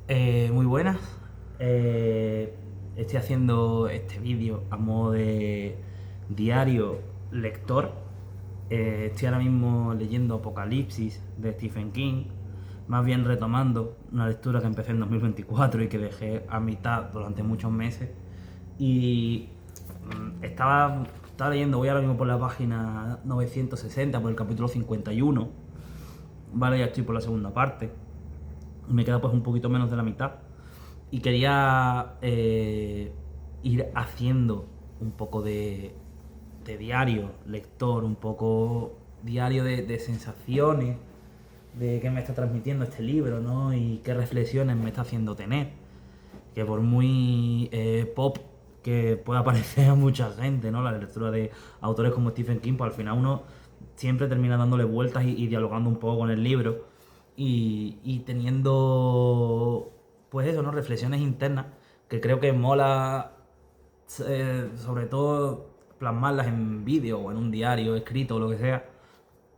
Muy buenas. Estoy haciendo este vídeo a modo de diario lector. Estoy ahora mismo leyendo Apocalipsis de Stephen King, más bien retomando una lectura que empecé en 2024 y que dejé a mitad durante muchos meses. Y estaba leyendo, voy ahora mismo por la página 960, por el capítulo 51. Vale, ya estoy por la segunda parte. Me queda pues un poquito menos de la mitad y quería ir haciendo un poco de diario lector, un poco diario de sensaciones, de qué me está transmitiendo este libro, ¿no? Y qué reflexiones me está haciendo tener. Que por muy pop que pueda parecer a mucha gente, ¿no? La lectura de autores como Stephen King, pues al final uno siempre termina dándole vueltas y dialogando un poco con el libro y teniendo, pues eso, ¿no? Reflexiones internas que creo que mola, sobre todo plasmarlas en vídeo o en un diario escrito o lo que sea,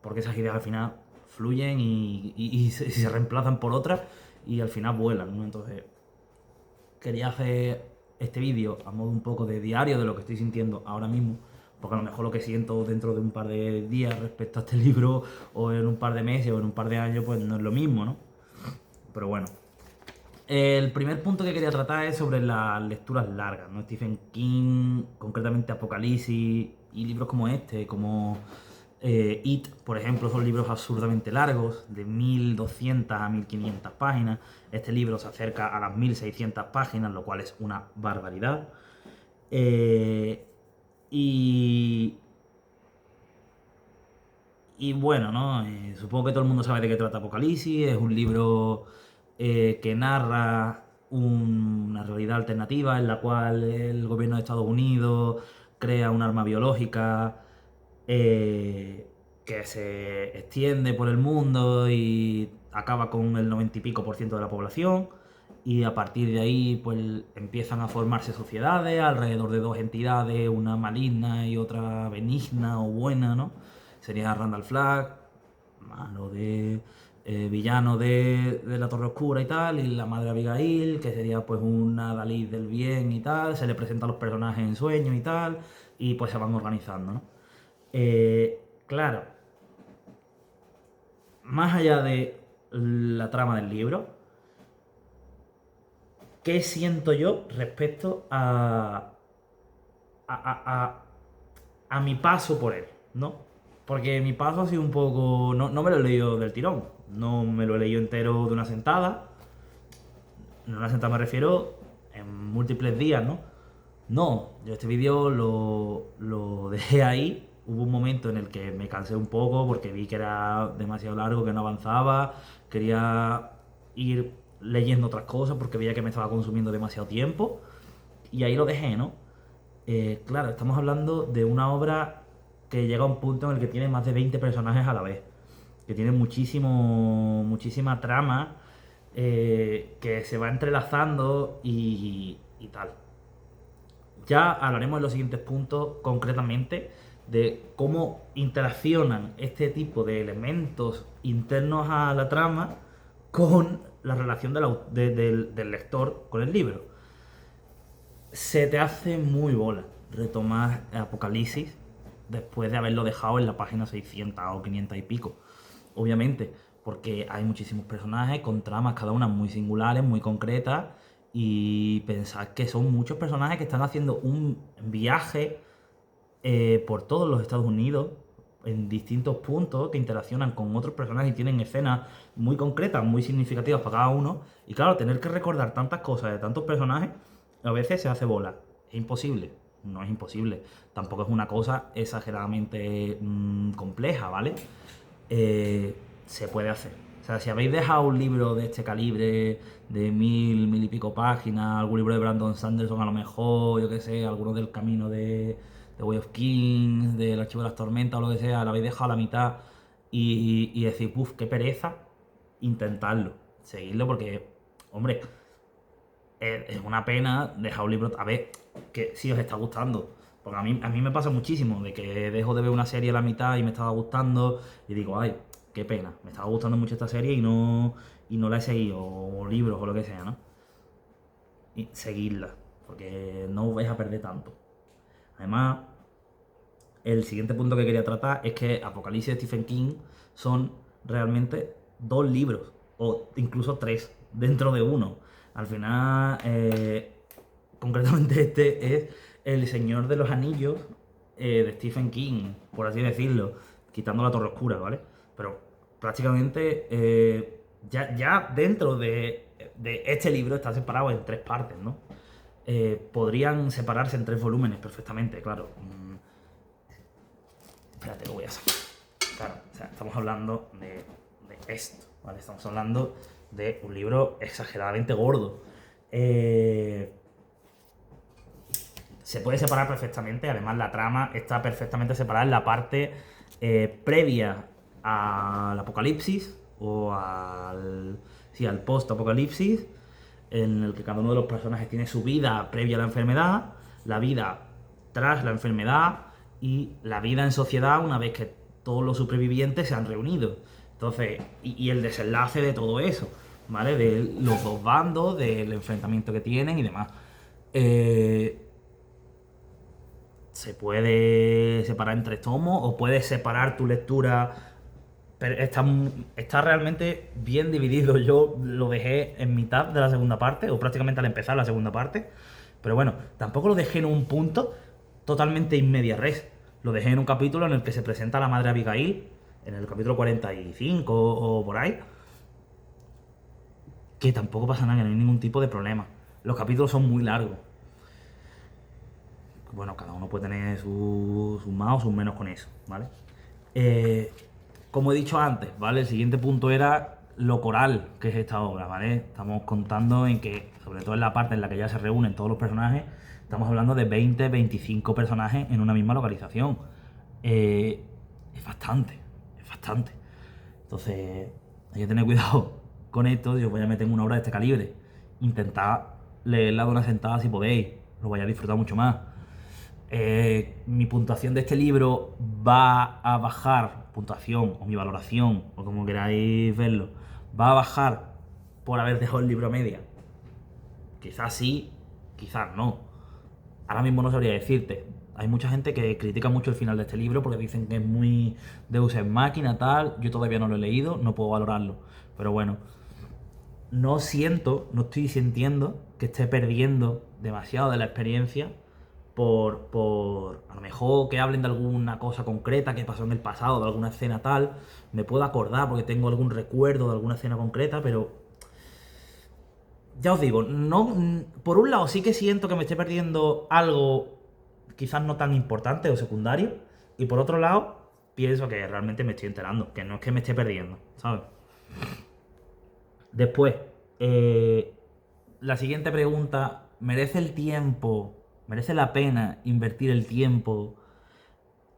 porque esas ideas al final fluyen y se reemplazan por otras y al final vuelan, ¿no? Entonces quería hacer este vídeo a modo un poco de diario de lo que estoy sintiendo ahora mismo, porque a lo mejor lo que siento dentro de un par de días respecto a este libro, o en un par de meses, o en un par de años, pues no es lo mismo, ¿no? Pero bueno. El primer punto que quería tratar es sobre las lecturas largas, ¿no? Stephen King, concretamente Apocalipsis, y libros como este, como It, por ejemplo, son libros absurdamente largos, de 1200 a 1500 páginas. Este libro se acerca a las 1600 páginas, lo cual es una barbaridad. Eh, y, y bueno, ¿no? Supongo que todo el mundo sabe de qué trata Apocalipsis. Es un libro que narra una realidad alternativa en la cual el gobierno de Estados Unidos crea un arma biológica que se extiende por el mundo y acaba con el 90 y pico por ciento de la población. Y a partir de ahí, pues empiezan a formarse sociedades alrededor de dos entidades, una maligna y otra benigna o buena, ¿no? Sería Randall Flagg, malo de villano de la Torre Oscura y tal, y la madre Abigail, que sería pues una Dalí del bien y tal, se le presentan los personajes en sueños y tal, y pues se van organizando, ¿no? Claro, más allá de la trama del libro, ¿qué siento yo respecto a, a, a- a mi paso por él, ¿no? Porque mi paso ha sido un poco. No me lo he leído del tirón, no me lo he leído entero de una sentada. En una sentada me refiero en múltiples días, ¿no? No, yo este vídeo lo dejé ahí. Hubo un momento en el que me cansé un poco porque vi que era demasiado largo, que no avanzaba. Quería ir leyendo otras cosas porque veía que me estaba consumiendo demasiado tiempo. Y ahí lo dejé, ¿no? Claro, estamos hablando de una obra que llega a un punto en el que tiene más de 20 personajes a la vez, que tiene muchísima trama, que se va entrelazando y tal. Ya hablaremos en los siguientes puntos concretamente de cómo interaccionan este tipo de elementos internos a la trama con la relación del lector con el libro. Se te hace muy bola retomar Apocalipsis después de haberlo dejado en la página 600 o 500 y pico. Obviamente, porque hay muchísimos personajes con tramas cada una muy singulares, muy concretas, y pensar que son muchos personajes que están haciendo un viaje por todos los Estados Unidos en distintos puntos que interaccionan con otros personajes y tienen escenas muy concretas, muy significativas para cada uno. Y claro, tener que recordar tantas cosas de tantos personajes a veces se hace bola. Es imposible. No es imposible. Tampoco es una cosa exageradamente compleja, ¿vale? Se puede hacer. O sea, si habéis dejado un libro de este calibre, de mil y pico páginas, algún libro de Brandon Sanderson a lo mejor, yo qué sé, alguno del camino de Way of Kings, del Archivo de las Tormentas o lo que sea, lo habéis dejado a la mitad y decir, puff, qué pereza, intentadlo, seguidlo porque, hombre, es una pena dejar un libro, a ver, que si os está gustando. Porque a mí me pasa muchísimo, de que dejo de ver una serie a la mitad y me estaba gustando y digo, ay, qué pena. Me estaba gustando mucho esta serie y no la he seguido, o libros o lo que sea, ¿no? Y seguidla, porque no os vais a perder tanto. Además, el siguiente punto que quería tratar es que Apocalipsis de Stephen King son realmente 2 libros, o incluso 3, dentro de uno. Al final, concretamente este es El Señor de los Anillos de Stephen King, por así decirlo, quitando La Torre Oscura, ¿vale? Pero prácticamente ya dentro de este libro está separado en 3 partes, ¿no? Podrían separarse en 3 volúmenes perfectamente, claro. Espérate, lo voy a sacar. Claro, o sea, estamos hablando de esto, ¿vale? Estamos hablando de un libro exageradamente gordo. Se puede separar perfectamente, además la trama está perfectamente separada en la parte previa al apocalipsis o al post-apocalipsis, en el que cada uno de los personajes tiene su vida previa a la enfermedad, la vida tras la enfermedad y la vida en sociedad una vez que todos los supervivientes se han reunido. Entonces, y el desenlace de todo eso, ¿vale? De los 2 bandos, del enfrentamiento que tienen y demás. Se puede separar en 3 tomos o puedes separar tu lectura, pero está realmente bien dividido. Yo lo dejé en mitad de la segunda parte, o prácticamente al empezar la segunda parte, pero bueno, tampoco lo dejé en un punto totalmente in media res. Lo dejé en un capítulo en el que se presenta la madre Abigail, en el capítulo 45 o por ahí, que tampoco pasa nada, que no hay ningún tipo de problema. Los capítulos son muy largos. Bueno, cada uno puede tener sus más o sus menos con eso, ¿vale? Como he dicho antes, ¿vale? El siguiente punto era lo coral que es esta obra, ¿vale? Estamos contando en que, sobre todo en la parte en la que ya se reúnen todos los personajes, estamos hablando de 20, 25 personajes en una misma localización. Es bastante, es bastante. Entonces, hay que tener cuidado con esto. Si os voy a meter en una obra de este calibre, intentad leerla de una sentada si podéis, lo vais a disfrutar mucho más. Mi puntuación de este libro va a bajar, puntuación o mi valoración, o como queráis verlo, va a bajar por haber dejado el libro a media. Quizás sí, quizás no. Ahora mismo no sabría decirte. Hay mucha gente que critica mucho el final de este libro porque dicen que es muy Deus ex machina, tal. Yo todavía no lo he leído, no puedo valorarlo. Pero bueno, no estoy sintiendo que esté perdiendo demasiado de la experiencia por a lo mejor que hablen de alguna cosa concreta que pasó en el pasado, de alguna escena tal. Me puedo acordar porque tengo algún recuerdo de alguna escena concreta, pero ya os digo, no, por un lado sí que siento que me estoy perdiendo algo quizás no tan importante o secundario, y por otro lado pienso que realmente me estoy enterando, que no es que me esté perdiendo, ¿sabes? Después, la siguiente pregunta: merece la pena invertir el tiempo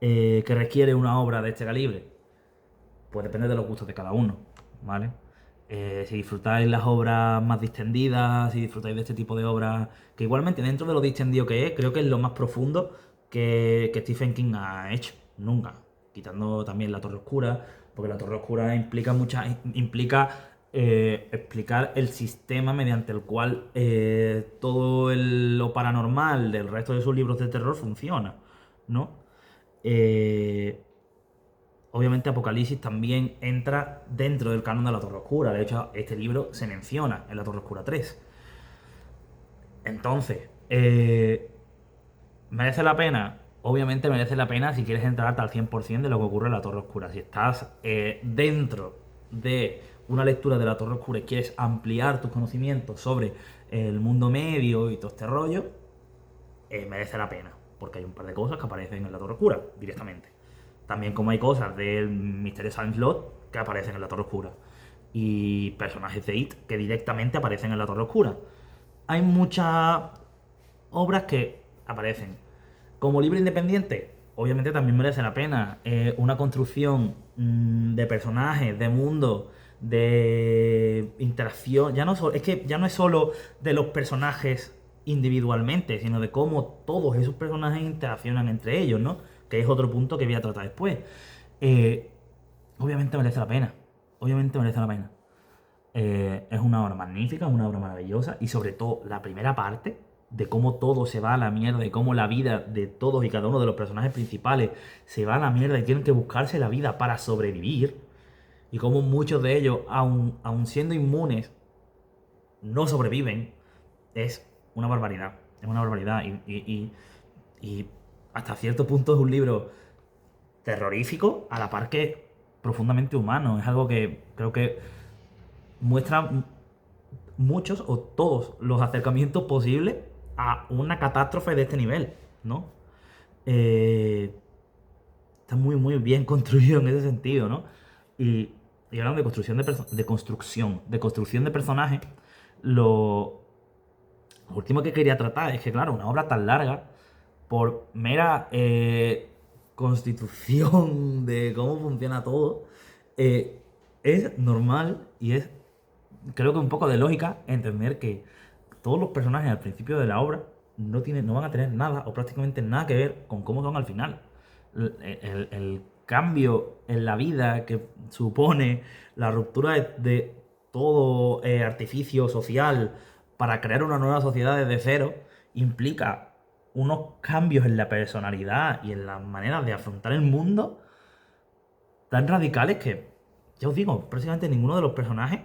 que requiere una obra de este calibre? Pues depende de los gustos de cada uno, ¿vale? Si disfrutáis las obras más distendidas, si disfrutáis de este tipo de obras, que igualmente dentro de lo distendido que es, creo que es lo más profundo que Stephen King ha hecho, nunca. Quitando también La Torre Oscura, porque La Torre Oscura implica explicar el sistema mediante el cual todo lo paranormal del resto de sus libros de terror funciona, ¿no? Eh, Obviamente Apocalipsis también entra dentro del canon de La Torre Oscura. De hecho, este libro se menciona en La Torre Oscura 3. Entonces, ¿merece la pena? Obviamente merece la pena si quieres enterarte al 100% de lo que ocurre en La Torre Oscura. Si estás dentro de una lectura de La Torre Oscura y quieres ampliar tus conocimientos sobre el mundo medio y todo este rollo, merece la pena. Porque hay un par de cosas que aparecen en La Torre Oscura directamente. También como hay cosas del Misterio Silent Slot que aparecen en La Torre Oscura. Y personajes de It que directamente aparecen en La Torre Oscura. Hay muchas obras que aparecen. Como libro independiente, obviamente también merece la pena. Una construcción de personajes, de mundo, de interacción. Es que ya no es solo de los personajes individualmente, sino de cómo todos esos personajes interaccionan entre ellos, ¿no? Que es otro punto que voy a tratar después. obviamente merece la pena. Obviamente merece la pena. Es una obra magnífica, una obra maravillosa y sobre todo la primera parte de cómo todo se va a la mierda, de cómo la vida de todos y cada uno de los personajes principales se va a la mierda y tienen que buscarse la vida para sobrevivir y cómo muchos de ellos, aun siendo inmunes, no sobreviven, es una barbaridad. Es una barbaridad y hasta cierto punto es un libro terrorífico a la par que profundamente humano. Es algo que creo que muestra muchos o todos los acercamientos posibles a una catástrofe de este nivel, ¿no? Eh, Está muy, muy bien construido en ese sentido, ¿no? Y, y hablando de construcción de construcción de personajes, lo, lo último que quería tratar es que, claro, una obra tan larga, por mera constitución de cómo funciona todo, es normal y es, creo que un poco de lógica, entender que todos los personajes al principio de la obra no van a tener nada o prácticamente nada que ver con cómo son al final. El cambio en la vida que supone la ruptura de todo artificio social para crear una nueva sociedad desde cero implica unos cambios en la personalidad y en las maneras de afrontar el mundo tan radicales que, ya os digo, prácticamente ninguno de los personajes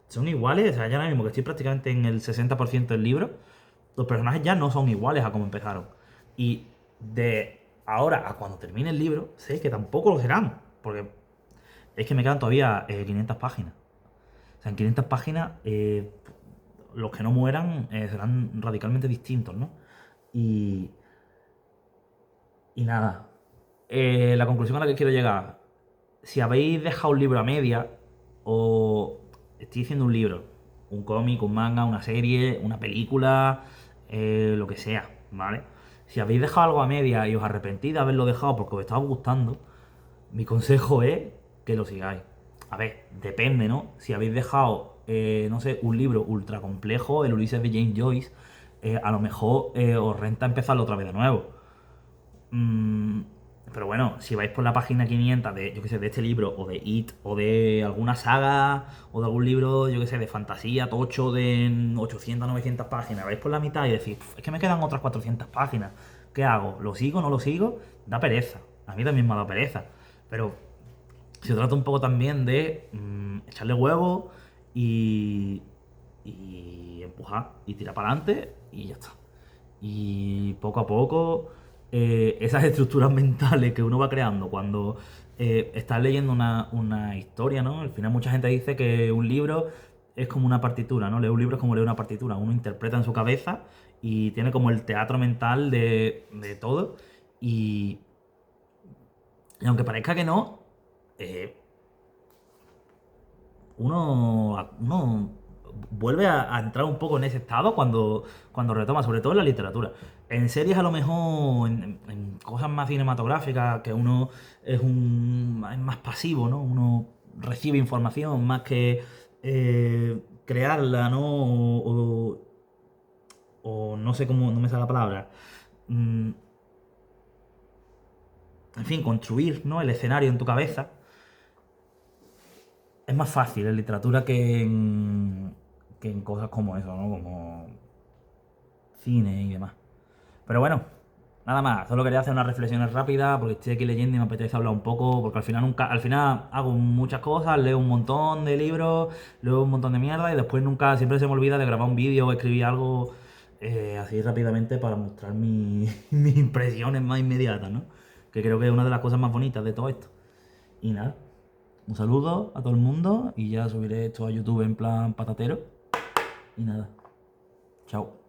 son iguales. O sea, ya ahora mismo que estoy prácticamente en el 60% del libro, los personajes ya no son iguales a como empezaron. Y de ahora a cuando termine el libro, sé que tampoco lo serán. Porque es que me quedan todavía 500 páginas. O sea, en 500 páginas, los que no mueran serán radicalmente distintos, ¿no? Y, y nada. La conclusión a la que quiero llegar. Si habéis dejado un libro a media, o estoy diciendo un libro, un cómic, un manga, una serie, una película, lo que sea, ¿vale? Si habéis dejado algo a media y os arrepentís de haberlo dejado porque os estaba gustando, mi consejo es que lo sigáis. A ver, depende, ¿no? Si habéis dejado, no sé, un libro ultra complejo, el Ulises de James Joyce, a lo mejor os renta empezarlo otra vez de nuevo. Mm, pero bueno, si vais por la página 500 de, yo que sé, de este libro, o de It, o de alguna saga, o de algún libro, yo que sé, de fantasía, tocho de 800, 900 páginas, vais por la mitad y decís: "Pf, es que me quedan otras 400 páginas. ¿Qué hago? ¿Lo sigo? ¿No lo sigo?". Da pereza. A mí también me ha dado pereza. Pero se trata un poco también de echarle huevo y, y empujar y tirar para adelante y ya está. Y poco a poco, esas estructuras mentales que uno va creando cuando estás leyendo una historia, ¿no? Al final mucha gente dice que un libro es como una partitura, ¿no? Leer un libro es como leer una partitura. Uno interpreta en su cabeza y tiene como el teatro mental de todo. Y, y aunque parezca que no, eh, uno vuelve a entrar un poco en ese estado cuando retoma, sobre todo en la literatura. En series a lo mejor, en cosas más cinematográficas, que uno es más pasivo, ¿no? Uno recibe información más que crearla, ¿no? O no sé cómo, no me sale la palabra. Mm, en fin, construir, ¿no? El escenario en tu cabeza. Es más fácil en literatura que en cosas como eso, ¿no? Como cine y demás. Pero bueno, nada más. Solo quería hacer unas reflexiones rápidas porque estoy aquí leyendo y me apetece hablar un poco. Porque al final hago muchas cosas, leo un montón de libros, leo un montón de mierda y después siempre se me olvida de grabar un vídeo o escribir algo así rápidamente para mostrar mis impresiones más inmediatas, ¿no? Que creo que es una de las cosas más bonitas de todo esto. Y nada, un saludo a todo el mundo y ya subiré esto a YouTube en plan patatero. Y nada, chao.